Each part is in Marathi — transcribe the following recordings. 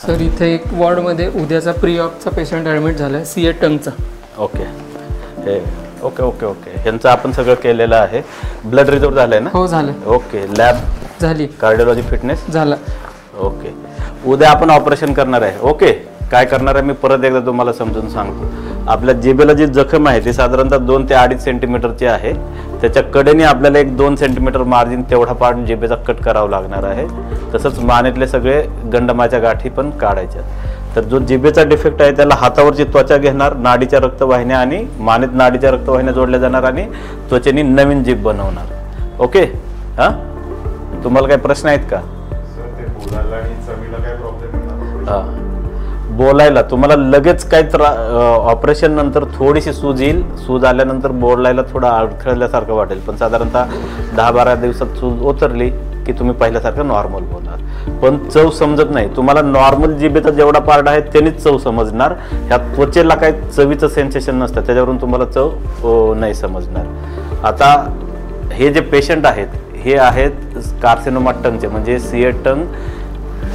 सर इथे एक वॉर्डमध्ये उद्याचा प्री ऑपचा पेशंट ॲडमिट झाला आहे सीए टंगचा. ओके हे ओके ओके ओके ह्यांचं आपण सगळं केलेलं आहे. ब्लड रिझल्ट झालं आहे ना? हो झालं. ओके लॅब झाली. कार्डिओलॉजी फिटनेस झाला. ओके उद्या आपण ऑपरेशन करणार आहे. ओके काय करणार आहे मी परत एकदा तुम्हाला समजून सांगतो. आपल्या जिभेला जी जखम आहे ती साधारणतः 2 ते 2.5 सेंटीमीटरची आहे. त्याच्या कडेने आपल्याला एक 2 सेंटीमीटर मार्जिन तेवढा पार्ट जिभेचा कट करावा लागणार आहे. तसंच मानेतले सगळे गंडमाच्या गाठी पण काढायच्या. तर जो जिभेचा डिफेक्ट आहे त्याला हातावरची त्वचा घेणार, नाडीच्या रक्तवाहिन्या आणि मानेत नाडीच्या रक्तवाहिन्या जोडल्या जाणार आणि त्वचेने नवीन जीभ बनवणार. ओके हां तुम्हाला काही प्रश्न आहेत का? हां बोलायला तुम्हाला लगेच काही ऑपरेशन नंतर थोडीशी सूज येईल. सूज आल्यानंतर बोलायला थोडं अडखळल्यासारखं वाटेल, पण साधारणतः 10-12 दिवसात सूज उतरली की तुम्ही पहिल्यासारखं नॉर्मल बोलणार. पण चव समजत नाही तुम्हाला. नॉर्मल जिभेचा जेवढा पार्ट आहे त्यानेच चव समजणार. ह्या त्वचेला काही चवीचं सेन्सेशन नसतं, त्याच्यावरून तुम्हाला चव नाही समजणार. आता हे जे पेशंट आहेत हे आहेत कार्सिनोमा टंगचे, म्हणजे सीए टंग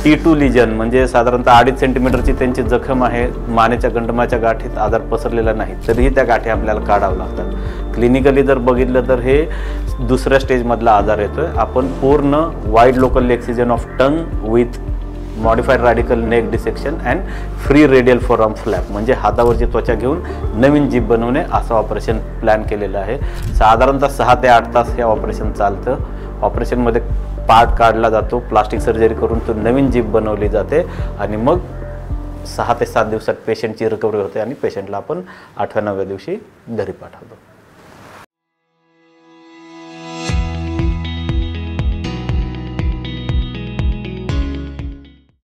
T2 लिजन, म्हणजे साधारणतः 2.5 सेंटीमीटरची त्यांची जखम आहे. मानेच्या गंडमाच्या गाठीत आजार पसरलेला नाही तरीही त्या गाठी आपल्याला काढाव्या लागतात. क्लिनिकली जर बघितलं तर हे दुसऱ्या स्टेजमधला आजार येतोय. आपण पूर्ण wide local excision of tongue with modified radical neck dissection and free radial forearm flap, म्हणजे हातावरची त्वचा घेऊन नवीन जीभ बनवणे असं ऑपरेशन प्लॅन केलेलं आहे. साधारणतः 6 ते 8 तास हे ऑपरेशन चालतं. ऑपरेशनमध्ये पार्ट काढला जातो, प्लास्टिक सर्जरी करून तो नवीन जीभ बनवली जाते आणि मग 6 ते 7 दिवसात पेशंटची रिकव्हरी होते आणि पेशंटला आपण 8व्या-9व्या दिवशी घरी पाठवतो.